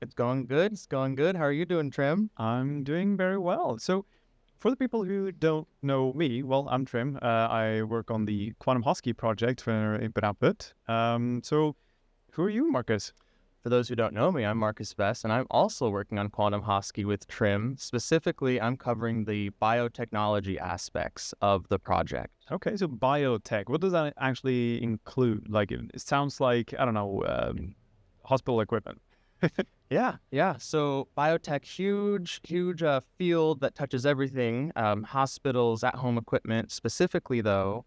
It's going good. It's going good. How are you doing, Trym? I'm doing very well. So, for the people who don't know me, well, I'm Trym. I work on the Quantum Hosky project for input output. So, who are you, Marcus? For those who don't know me, I'm Marcus Vess, and I'm also working on Quantum Hosky with Trym. Specifically, I'm covering the biotechnology aspects of the project. Okay, so biotech. What does that actually include? Like, it sounds like, I don't know, hospital equipment. Yeah. So biotech, huge field that touches everything. Hospitals, at-home equipment, specifically though,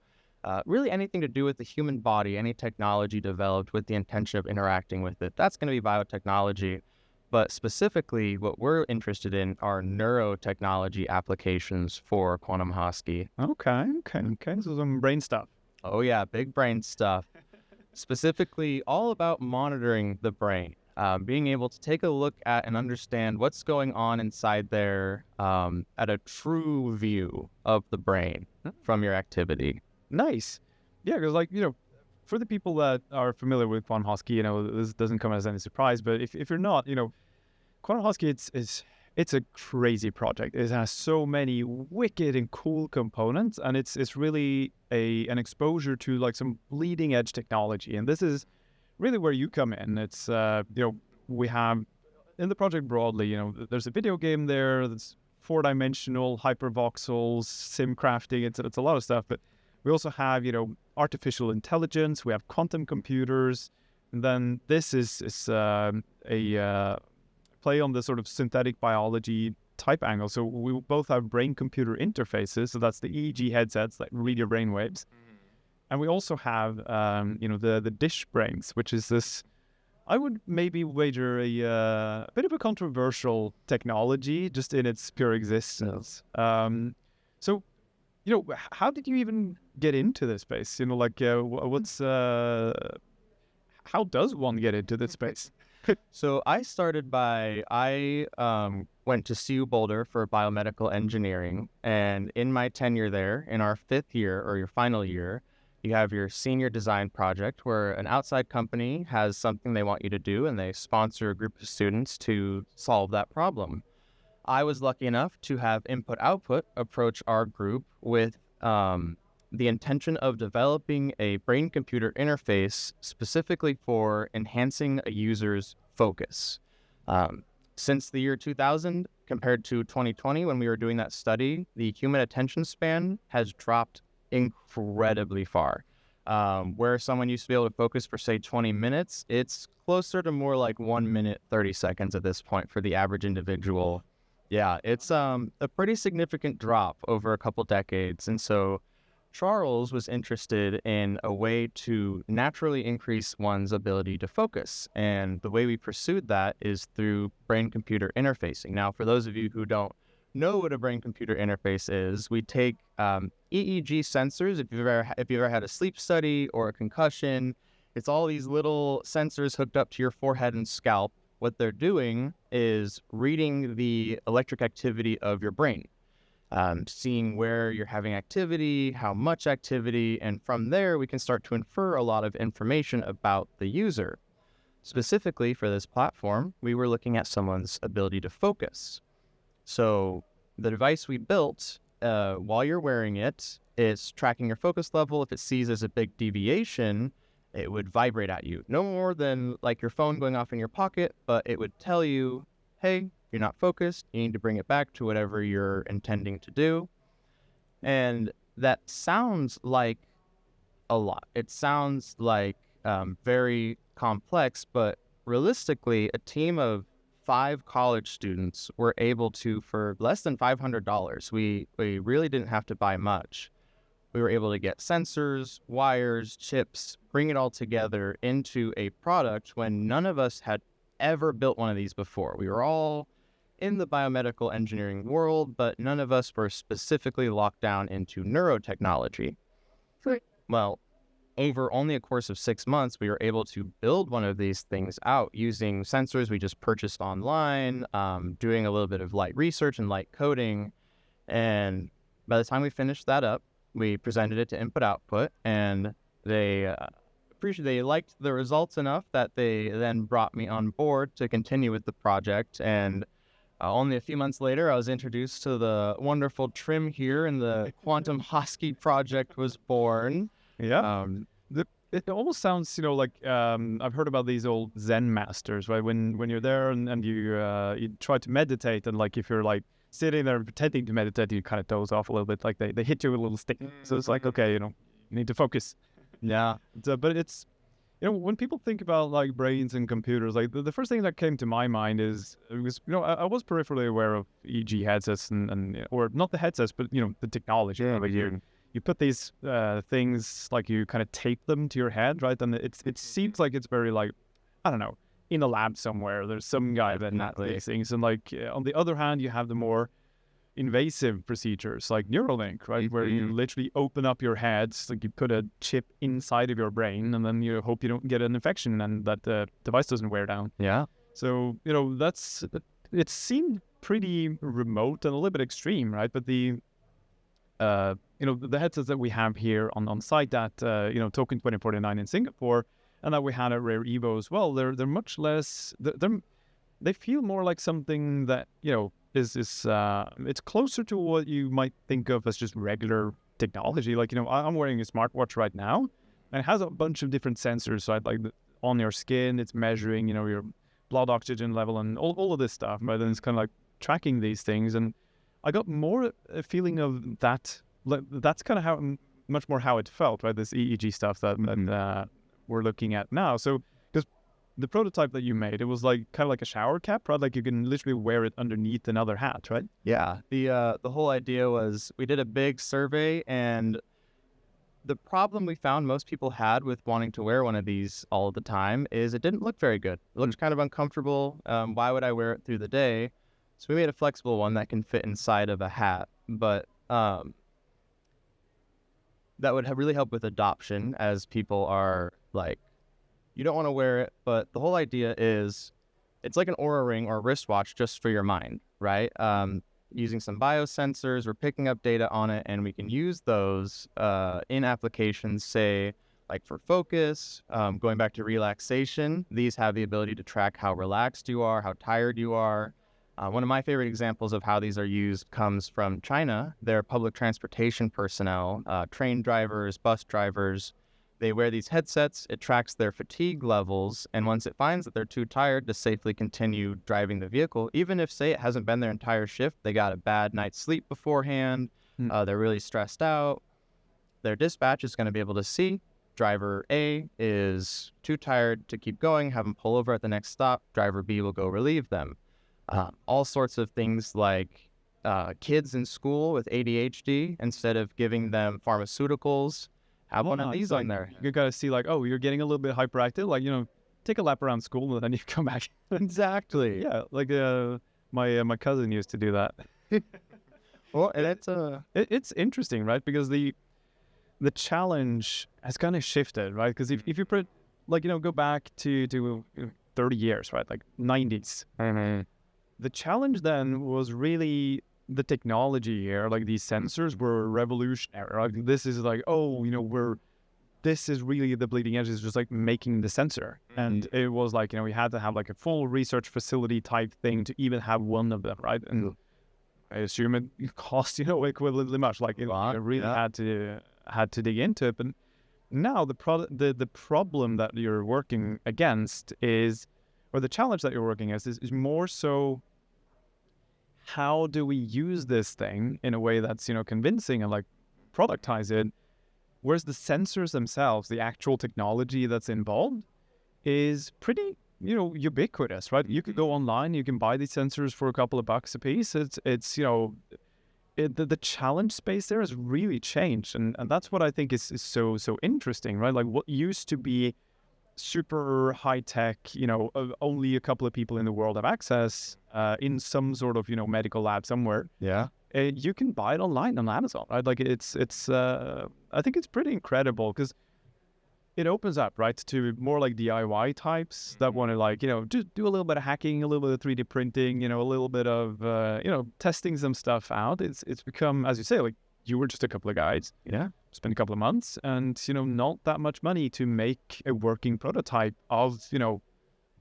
really anything to do with the human body, any technology developed with the intention of interacting with it. That's going to be biotechnology. But specifically, what we're interested in are neurotechnology applications for Quantum Hosky. Okay. So some brain stuff. Oh yeah, big brain stuff. Specifically, all about monitoring the brain. Being able to take a look at and understand what's going on inside there at a true view of the brain from your activity. Nice. Yeah, because for the people that are familiar with Quantum Hosky, this doesn't come as any surprise, but if you're not, Quantum Hosky, it's a crazy project. It has so many wicked and cool components, and it's really an exposure to like some bleeding edge technology. And this is really where you come in. It's we have in the project broadly, there's a video game there that's 4-dimensional, hypervoxels, sim crafting. It's a lot of stuff, but we also have artificial intelligence. We have quantum computers, and then this is a play on the sort of synthetic biology type angle. So we both have brain-computer interfaces. So that's the EEG headsets that read your brain waves. And we also have, the dish brains, which is this, I would maybe wager a bit of a controversial technology just in its pure existence. So, how did you even get into this space? How does one get into this space? So I went to CU Boulder for biomedical engineering. And in my tenure there, in our 5th year or your final year, you have your senior design project where an outside company has something they want you to do and they sponsor a group of students to solve that problem. I was lucky enough to have input-output approach our group with the intention of developing a brain-computer interface specifically for enhancing a user's focus. Since the year 2000, compared to 2020 when we were doing that study, the human attention span has dropped incredibly far. Where someone used to be able to focus for, say, 20 minutes, it's closer to more like 1 minute, 30 seconds at this point for the average individual. Yeah, it's a pretty significant drop over a couple decades. And so Charles was interested in a way to naturally increase one's ability to focus. And the way we pursued that is through brain-computer interfacing. Now, for those of you who don't know what a brain-computer interface is, we take EEG sensors. If you've ever had a sleep study or a concussion, it's all these little sensors hooked up to your forehead and scalp. What they're doing is reading the electric activity of your brain, seeing where you're having activity, how much activity, and from there we can start to infer a lot of information about the user. Specifically for this platform, we were looking at someone's ability to focus. So the device we built, while you're wearing it, is tracking your focus level. If it sees there's a big deviation, it would vibrate at you. No more than like your phone going off in your pocket, but it would tell you, hey, you're not focused. You need to bring it back to whatever you're intending to do. And that sounds like a lot. It sounds like very complex, but realistically, a team of 5 college students were able to, for less than $500, we really didn't have to buy much. We were able to get sensors, wires, chips, bring it all together into a product when none of us had ever built one of these before. We were all in the biomedical engineering world, but none of us were specifically locked down into neurotechnology. Well, over only a course of 6 months, we were able to build one of these things out using sensors we just purchased online, doing a little bit of light research and light coding. And by the time we finished that up, we presented it to input-output, and they they liked the results enough that they then brought me on board to continue with the project. And only a few months later, I was introduced to the wonderful Trym here, and the Quantum Hosky project was born. Yeah. It almost sounds, like I've heard about these old Zen masters, right? When you're there and you try to meditate, and like if you're like sitting there and pretending to meditate, you kind of doze off a little bit. Like they hit you with a little stick, so it's like, okay, you need to focus. Yeah. But it's, when people think about like brains and computers, like the first thing that came to my mind is, because I was peripherally aware of EEG headsets and or not the headsets, but the technology. Yeah, you put these things, like you kind of tape them to your head, right? And it seems like it's very like, I don't know, in a lab somewhere. There's some guy that has these things, and like on the other hand, you have the more invasive procedures like Neuralink, right? Where you literally open up your head, like you put a chip inside of your brain, and then you hope you don't get an infection and that the device doesn't wear down. Yeah. So, it seemed pretty remote and a little bit extreme, right? But the headsets that we have here on site at, TOKEN2049 in Singapore, and that we had at Rare Evo as well, they're much less, they feel more like something that, is it's closer to what you might think of as just regular technology. Like, I'm wearing a smartwatch right now, and it has a bunch of different sensors, right? Like on your skin, it's measuring, your blood oxygen level and all of this stuff, right? And it's kind of like tracking these things. And I got more a feeling of that. That's kind of much more how it felt, right? This EEG stuff that we're looking at now. So, because the prototype that you made, it was like kind of like a shower cap, right? Like you can literally wear it underneath another hat, right? Yeah. The whole idea was, we did a big survey, and the problem we found most people had with wanting to wear one of these all the time is it didn't look very good. It looked kind of uncomfortable. Why would I wear it through the day? So we made a flexible one that can fit inside of a hat, but that would really help with adoption, as people are like, you don't want to wear it, but the whole idea is it's like an Oura ring or wristwatch just for your mind, right? Using some biosensors, we're picking up data on it, and we can use those in applications, say, like for focus, going back to relaxation. These have the ability to track how relaxed you are, how tired you are. One of my favorite examples of how these are used comes from China. Their public transportation personnel, train drivers, bus drivers, they wear these headsets. It tracks their fatigue levels, and once it finds that they're too tired to safely continue driving the vehicle, even if, say, it hasn't been their entire shift, they got a bad night's sleep beforehand, they're really stressed out, their dispatch is going to be able to see driver A is too tired to keep going, have them pull over at the next stop, driver B will go relieve them. All sorts of things like kids in school with ADHD, instead of giving them pharmaceuticals, have one of these on there. You gotta see, like, oh, you're getting a little bit hyperactive, like, take a lap around school and then you come back. Exactly. Yeah, like my cousin used to do that. Well, and it's interesting, right? Because the challenge has kind of shifted, right? Because if you put, like, go back to 30 years, right? Like 90s. Mm-hmm. The challenge then was really the technology here. Like, these sensors were revolutionary. Right? This is like, this is really the bleeding edge, is just like making the sensor. And it was like, we had to have like a full research facility type thing to even have one of them, right? And I assume it cost, equivalently much. Like, it really had to dig into it. But now the problem that you're working against is, or the challenge that you're working against is more so, how do we use this thing in a way that's, convincing and like productize it? Whereas the sensors themselves, the actual technology that's involved, is pretty, ubiquitous, right? You could go online, you can buy these sensors for a couple of bucks a piece. The challenge space there has really changed, and that's what I think is so interesting, right? Like, what used to be super high tech, only a couple of people in the world have access in some sort of medical lab somewhere. Yeah. You can buy it online on Amazon, right? Like, it's I think it's pretty incredible, because it opens up, right, to more like DIY types that want to, like, just do a little bit of hacking, a little bit of 3D printing, a little bit of testing some stuff out. It's become, as you say, like, you were just a couple of guys, spend a couple of months and, not that much money to make a working prototype of,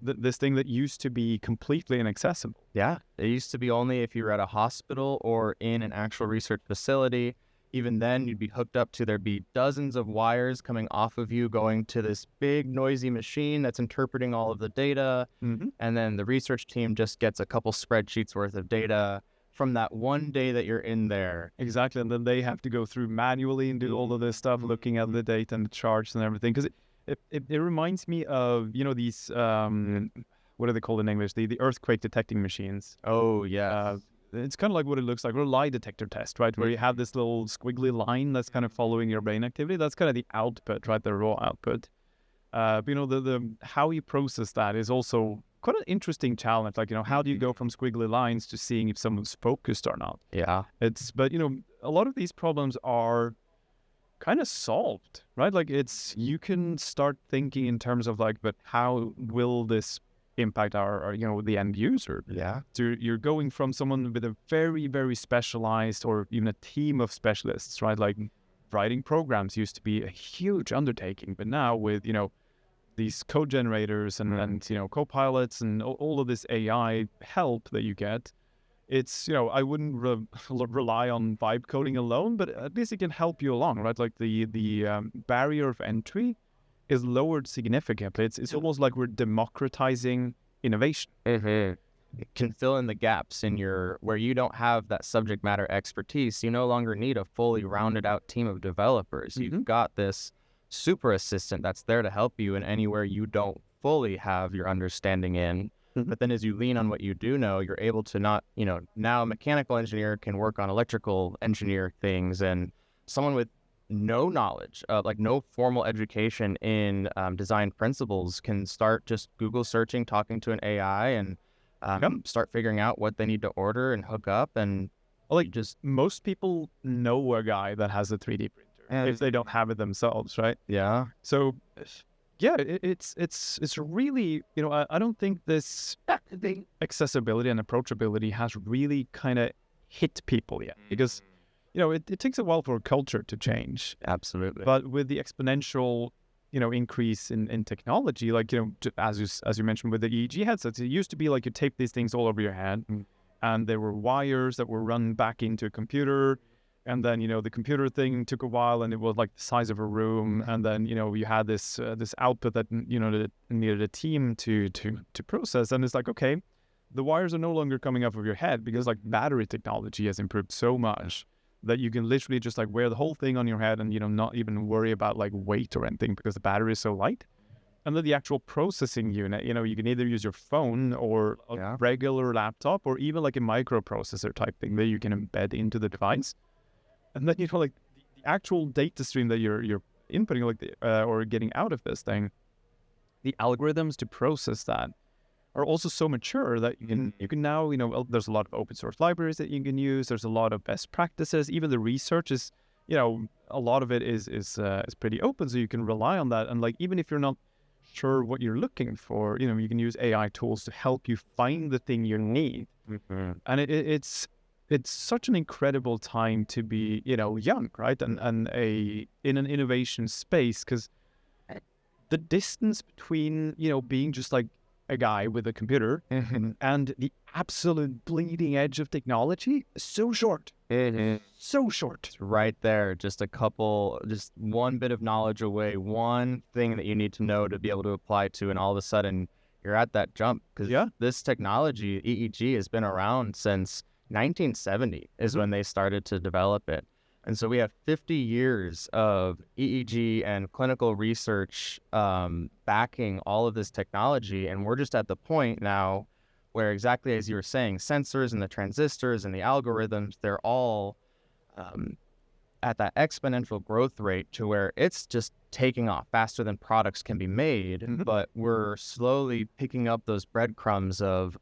this thing that used to be completely inaccessible. Yeah, it used to be only if you were at a hospital or in an actual research facility. Even then, you'd be hooked up to, there'd be dozens of wires coming off of you going to this big noisy machine that's interpreting all of the data. Mm-hmm. And then the research team just gets a couple spreadsheets worth of data from that one day that you're in there. Exactly. And then they have to go through manually and do all of this stuff, looking at the data and the charts and everything. Because it reminds me of, these, what are they called in English? The earthquake detecting machines. Oh, yeah. It's kind of like what it looks like, or a lie detector test, right? Where you have this little squiggly line that's kind of following your brain activity. That's kind of the output, right? The raw output. But, the how you process that is also quite an interesting challenge. Like, how do you go from squiggly lines to seeing if someone's focused or not? Yeah. But, a lot of these problems are kind of solved, right? Like, you can start thinking in terms of like, but how will this impact our the end user? Yeah. So you're going from someone with a very, very specialized, or even a team of specialists, right? Like, writing programs used to be a huge undertaking, but now with, these code generators and co-pilots and all of this AI help that you get, it's, I wouldn't rely on vibe coding alone, but at least it can help you along, right? Like the barrier of entry is lowered significantly. It's almost like we're democratizing innovation. Mm-hmm. It can fill in the gaps in where you don't have that subject matter expertise. You no longer need a fully rounded out team of developers. Mm-hmm. You've got this super assistant that's there to help you in anywhere you don't fully have your understanding in. Mm-hmm. But then as you lean on what you do know, you're able to not, now a mechanical engineer can work on electrical engineer things, and someone with no knowledge, like no formal education in design principles, can start just Google searching, talking to an AI, and start figuring out what they need to order and hook up. And most people know a guy that has a 3D printer if they don't have it themselves, right? Yeah. So yeah, it's really, I don't think this accessibility and approachability has really kind of hit people yet, because it takes a while for a culture to change. Absolutely. But with the exponential increase in technology, like as you mentioned with the EEG headsets, it used to be like you tape these things all over your head, and there were wires that were run back into a computer. And then, the computer thing took a while, and it was like the size of a room. And then, you had this output that, that needed a team to process. And it's like, okay, the wires are no longer coming off of your head, because like battery technology has improved so much that you can literally just like wear the whole thing on your head and, not even worry about like weight or anything, because the battery is so light. And then the actual processing unit, you can either use your phone or a regular laptop, or even like a microprocessor type thing that you can embed into the device. And then, like the actual data stream that you're inputting, like or getting out of this thing, the algorithms to process that are also so mature that you can now, there's a lot of open source libraries that you can use. There's a lot of best practices. Even the research is, a lot of it is pretty open, so you can rely on that. And like, even if you're not sure what you're looking for, you can use AI tools to help you find the thing you need. Mm-hmm. And it's such an incredible time to be, young, right? And in an innovation space, because the distance between, being just like a guy with a computer and the absolute bleeding edge of technology is so short. So short. It's right there. Just one bit of knowledge away, one thing that you need to know to be able to apply to, and all of a sudden you're at that jump. Because this technology, EEG, has been around since 1970 is when they started to develop it. And so we have 50 years of EEG and clinical research backing all of this technology. And we're just at the point now where, exactly as you were saying, sensors and the transistors and the algorithms, they're all at that exponential growth rate to where it's just taking off faster than products can be made. But we're slowly picking up those breadcrumbs of,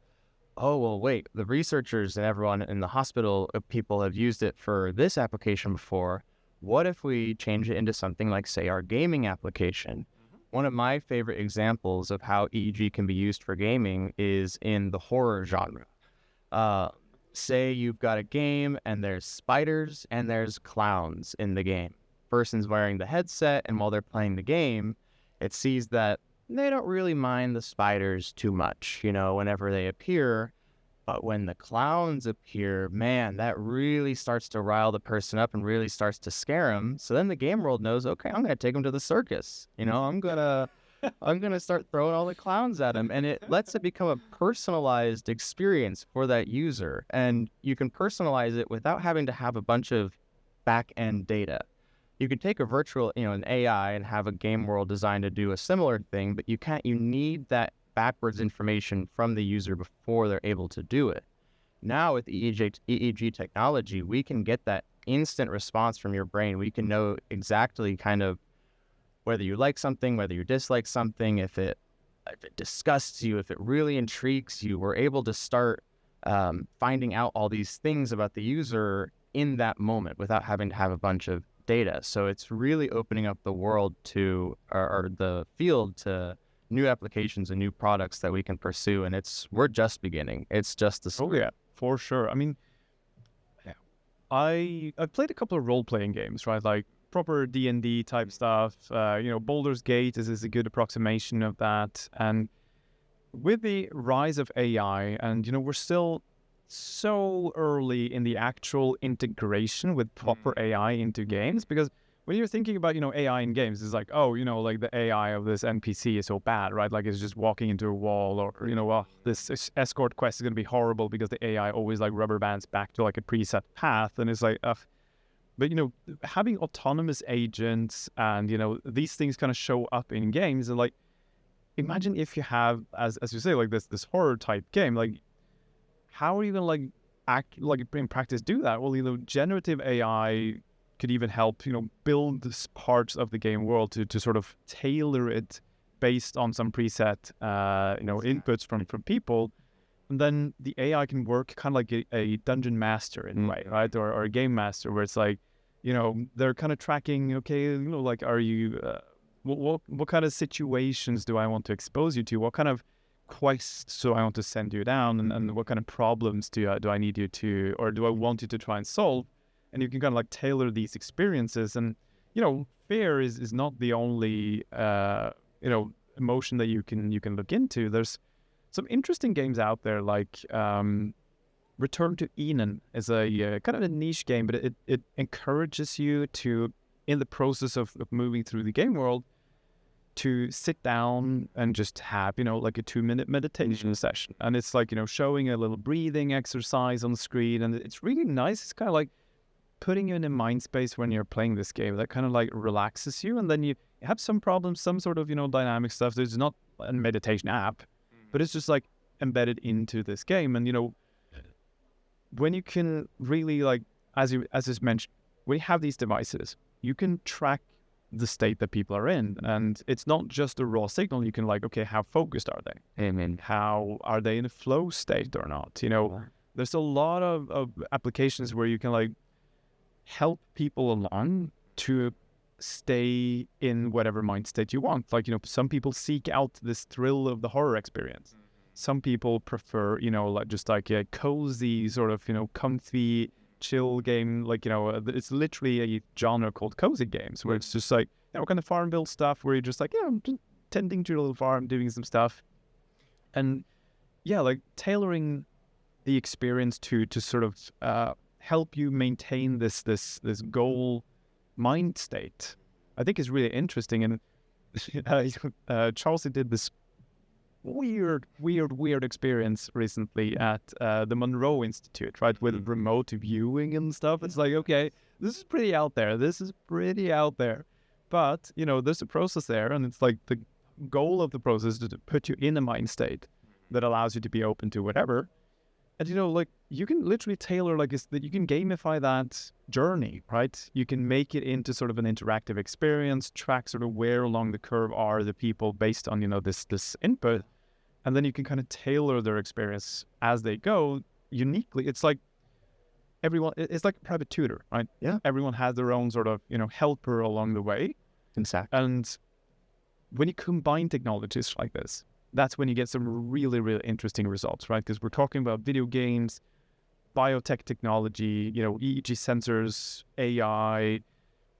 oh, well, wait, the researchers and everyone in the hospital, people have used it for this application before. What if we change it into something like, say, our gaming application? One of my favorite examples of how EEG can be used for gaming is in the horror genre. Say you've got a game and there's spiders and there's clowns in the game. person's wearing the headset, and while they're playing the game, it sees that they don't really mind the spiders too much, whenever they appear. But when the clowns appear, man, that really starts to rile the person up and really starts to scare them. So then the game world knows, okay, I'm going to take them to the circus. I'm gonna start throwing all the clowns at them, and it lets it become a personalized experience for that user. And you can personalize it without having to have a bunch of back-end data. You could take a virtual, an AI, and have a game world designed to do a similar thing, but you need that backwards information from the user before they're able to do it. Now with EEG technology, we can get that instant response from your brain. We can know exactly kind of whether you like something, whether you dislike something, if it disgusts you, if it really intrigues you. We're able to start finding out all these things about the user in that moment without having to have a bunch of data. So it's really opening up the world to, or the field to, new applications and new products that we can pursue. And we're just beginning. It's just the start. Oh yeah, for sure. I mean, I've played a couple of role-playing games, right? Like proper D&D type stuff. Baldur's Gate is a good approximation of that. And with the rise of AI, and we're still so early in the actual integration with proper AI into games, because when you're thinking about, AI in games, it's like, like the AI of this NPC is so bad, right? Like it's just walking into a wall, or, this escort quest is going to be horrible because the AI always like rubber bands back to like a preset path. And it's like, but, having autonomous agents and, these things kind of show up in games. And like, imagine if you have, as you say, like this horror type game, like how are you going to in practice do that? Well, generative AI could even help, build parts of the game world to sort of tailor it based on some preset, inputs from people. And then the AI can work kind of like a dungeon master in a way, right? Or a game master, where it's like, they're kind of tracking, okay, like, are you, what kind of situations do I want to expose you to? What kind of quests do I want to send you down? And what kind of problems do I need you to, or do I want you to try and solve? And you can kind of like tailor these experiences. And, fear is not the only, emotion that you can look into. There's some interesting games out there, like Return to Eden is a kind of a niche game, but it encourages you to, in the process of moving through the game world, to sit down and just have, like a 2-minute meditation session. And it's like, showing a little breathing exercise on the screen. And it's really nice. It's kind of like putting you in a mind space when you're playing this game that kind of like relaxes you. And then you have some problems, some sort of, dynamic stuff. There's not a meditation app, but it's just like embedded into this game. And, when you can really, like, as is mentioned, when you have these devices, you can track the state that people are in. And it's not just a raw signal. You can like, okay, how focused are they? And how are they in a flow state or not? There's a lot of applications where you can like help people along to stay in whatever mind state you want. Like, some people seek out this thrill of the horror experience. Some people prefer, like just like a cozy sort of, comfy, chill game. Like, it's literally a genre called cozy games, where it's just like, kind of farm build stuff where you're just like, just tending to your little farm, doing some stuff. And yeah, like tailoring the experience to sort of help you maintain this goal mind state, I think is really interesting. And Charles did this weird experience recently at the Monroe Institute, right, with remote viewing and stuff. It's like, okay, this is pretty out there. But, there's a process there, and it's like the goal of the process is to put you in a mind state that allows you to be open to whatever. And, like, you can literally tailor, like, you can gamify that journey, right? You can make it into sort of an interactive experience, track sort of where along the curve are the people based on, this input. And then you can kind of tailor their experience as they go uniquely. It's like it's like a private tutor, right? Yeah. Everyone has their own sort of, helper along the way. Exactly. And when you combine technologies like this, that's when you get some really, really interesting results, right? Because we're talking about video games, biotech technology, EEG sensors, AI,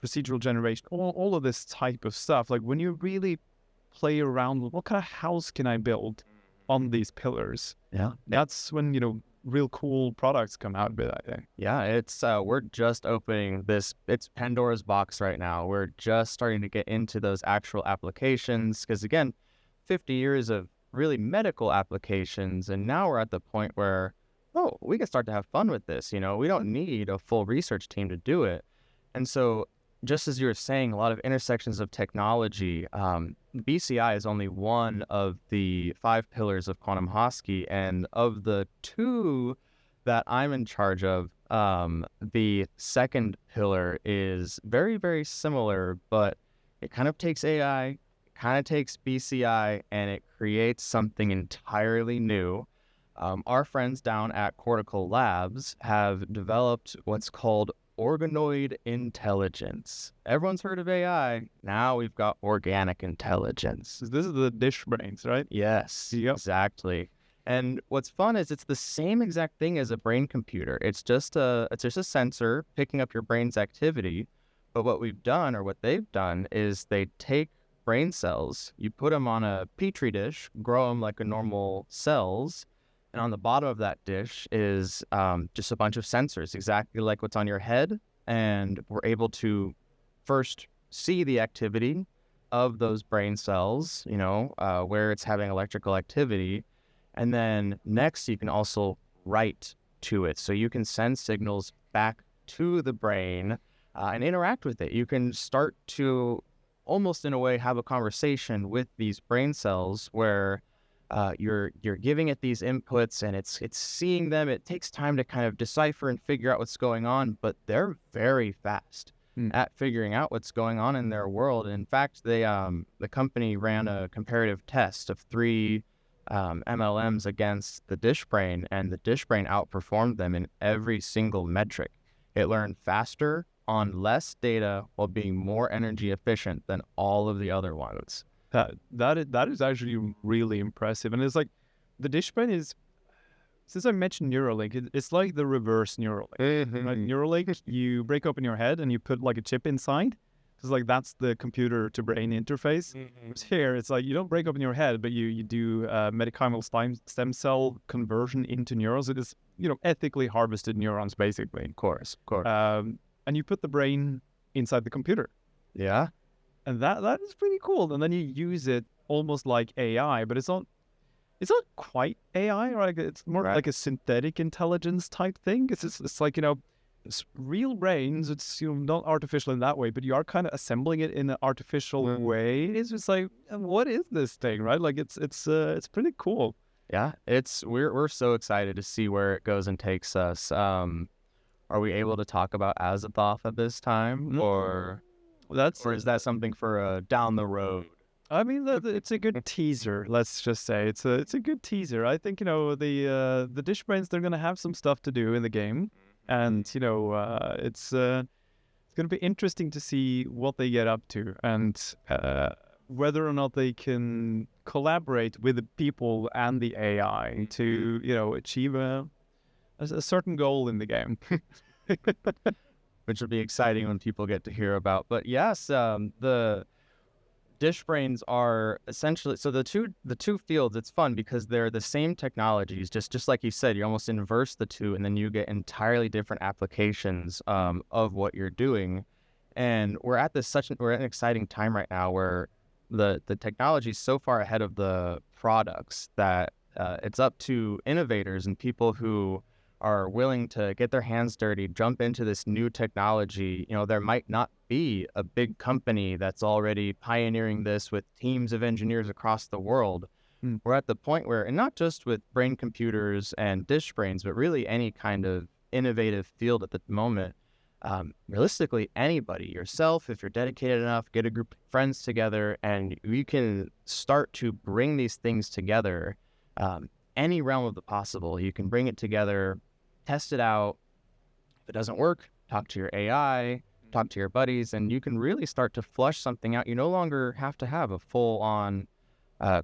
procedural generation, all of this type of stuff. Like when you really play around with what kind of house can I build on these pillars, that's when, you know, real cool products come out of it, I think. Yeah, it's we're just opening this. It's Pandora's box right now. We're just starting to get into those actual applications because, again, 50 years of really medical applications, and now we're at the point where, oh, we can start to have fun with this. You know, we don't need a full research team to do it. And so, just as you were saying, a lot of intersections of technology. BCI is only one of the 5 pillars of Quantum Hosky, and of the 2 that I'm in charge of, the second pillar is very, very similar, but it kind of takes AI, kind of takes BCI, and it creates something entirely new. Our friends down at Cortical Labs have developed what's called organoid intelligence. Everyone's heard of AI. Now we've got organic intelligence. This is the dish brains, right? Yes, exactly. And what's fun is it's the same exact thing as a brain computer. It's just a sensor picking up your brain's activity. But what we've done, or what they've done, is they take brain cells, you put them on a petri dish, grow them like a normal cells, and on the bottom of that dish is just a bunch of sensors, exactly like what's on your head. And we're able to first see the activity of those brain cells, you know, where it's having electrical activity. And then next, you can also write to it. So you can send signals back to the brain and interact with it. You can start to almost in a way have a conversation with these brain cells where you're giving it these inputs and it's seeing them. It takes time to kind of decipher and figure out what's going on, but they're very fast at figuring out what's going on in their world. And in fact, they the company ran a comparative test of 3 MLMs against the dish brain, and the dish brain outperformed them in every single metric. It learned faster on less data while being more energy efficient than all of the other ones. That is actually really impressive. And it's like the dish brain is, since I mentioned Neuralink, it's like the reverse Neuralink. Right? Neuralink, you break open your head and you put like a chip inside. It's like that's the computer to brain interface. Here, it's like you don't break open your head, but you do mesenchymal stem cell conversion into neurons. It is, you know, ethically harvested neurons, basically. Of course. And you put the brain inside the computer. Yeah. And that is pretty cool. And then you use it almost like AI, but it's not quite AI, right? It's more like a synthetic intelligence type thing. It's like, you know, it's real brains. It's, you know, not artificial in that way, but you are kind of assembling it in an artificial way. It's just like, what is this thing, right? Like it's pretty cool. Yeah, we're so excited to see where it goes and takes us. Are we able to talk about Azathoth at this time, or is that something for down the road? I mean, it's a good teaser. Let's just say it's a good teaser. I think, you know, the dish brains, they're gonna have some stuff to do in the game, and you know, it's gonna be interesting to see what they get up to, and whether or not they can collaborate with the people and the AI to, you know, achieve a certain goal in the game. Which will be exciting when people get to hear about. But yes, the dish brains are essentially, so the two fields, it's fun because they're the same technologies, just like you said, you almost inverse the two and then you get entirely different applications of what you're doing. And we're at an exciting time right now where the technology is so far ahead of the products that it's up to innovators and people who are willing to get their hands dirty, jump into this new technology. You know, there might not be a big company that's already pioneering this with teams of engineers across the world. We're at the point where, and not just with brain computers and dish brains, but really any kind of innovative field at the moment, realistically, anybody, yourself, if you're dedicated enough, get a group of friends together, and you can start to bring these things together. Any realm of the possible, you can bring it together, test it out. If it doesn't work, talk to your AI, talk to your buddies, and you can really start to flush something out. You no longer have to have a full-on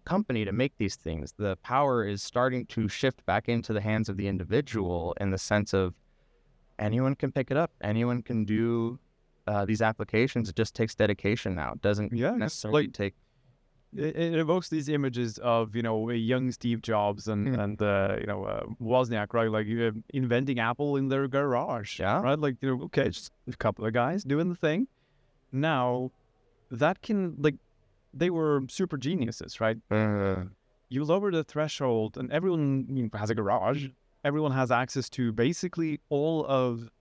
company to make these things. The power is starting to shift back into the hands of the individual in the sense of anyone can pick it up. Anyone can do these applications, it just takes dedication now. It doesn't necessarily take. It evokes these images of, you know, a young Steve Jobs and you know, Wozniak, right? Like inventing Apple in their garage, right? Like, you know, okay, just a couple of guys doing the thing. Now, that can, like, they were super geniuses, right? You lower the threshold, and everyone has a garage. Everyone has access to basically all of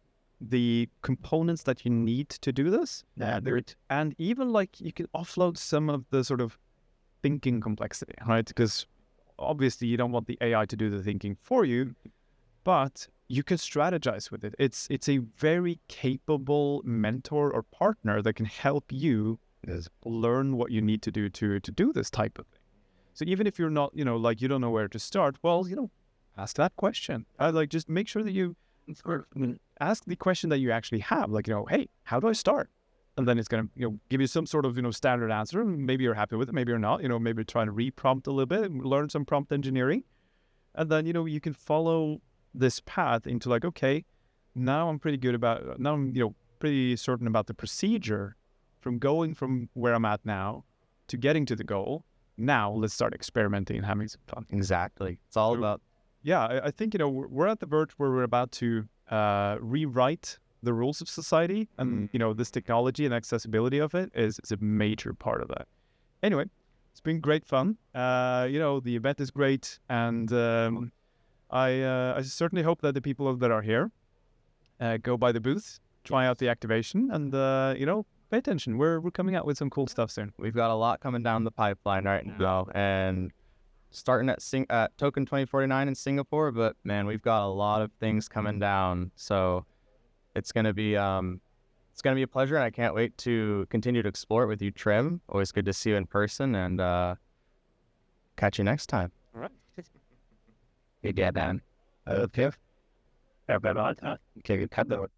the components that you need to do this. And even, like, you can offload some of the sort of thinking complexity, right? Because obviously you don't want the AI to do the thinking for you, but you can strategize with it. It's a very capable mentor or partner that can help you learn what you need to do to do this type of thing. So even if you're not, you know, like, you don't know where to start, well, you know, ask that question. Like, just make sure that you ask the question that you actually have. Like, you know, hey, how do I start? And then it's going to, you know, give you some sort of, you know, standard answer. Maybe you're happy with it, maybe you're not. You know, maybe try to re-prompt a little bit, learn some prompt engineering. And then, you know, you can follow this path into, like, okay, now I'm pretty certain about the procedure from going from where I'm at now to getting to the goal. Now let's start experimenting and having some fun. Exactly. It's all about. Yeah, I think, you know, we're at the verge where we're about to rewrite the rules of society, and you know, this technology and accessibility of it is a major part of that. Anyway, it's been great fun. You know, the event is great, and I certainly hope that the people that are here go by the booth, try out the activation, and you know, pay attention. We're coming out with some cool stuff soon. We've got a lot coming down the pipeline right now, and starting at TOKEN2049 in Singapore, but man, we've got a lot of things coming down, so it's gonna be a pleasure, and I can't wait to continue to explore it with you, Trym. Always good to see you in person, and catch you next time. All right. You get that. Okay. Okay, cut the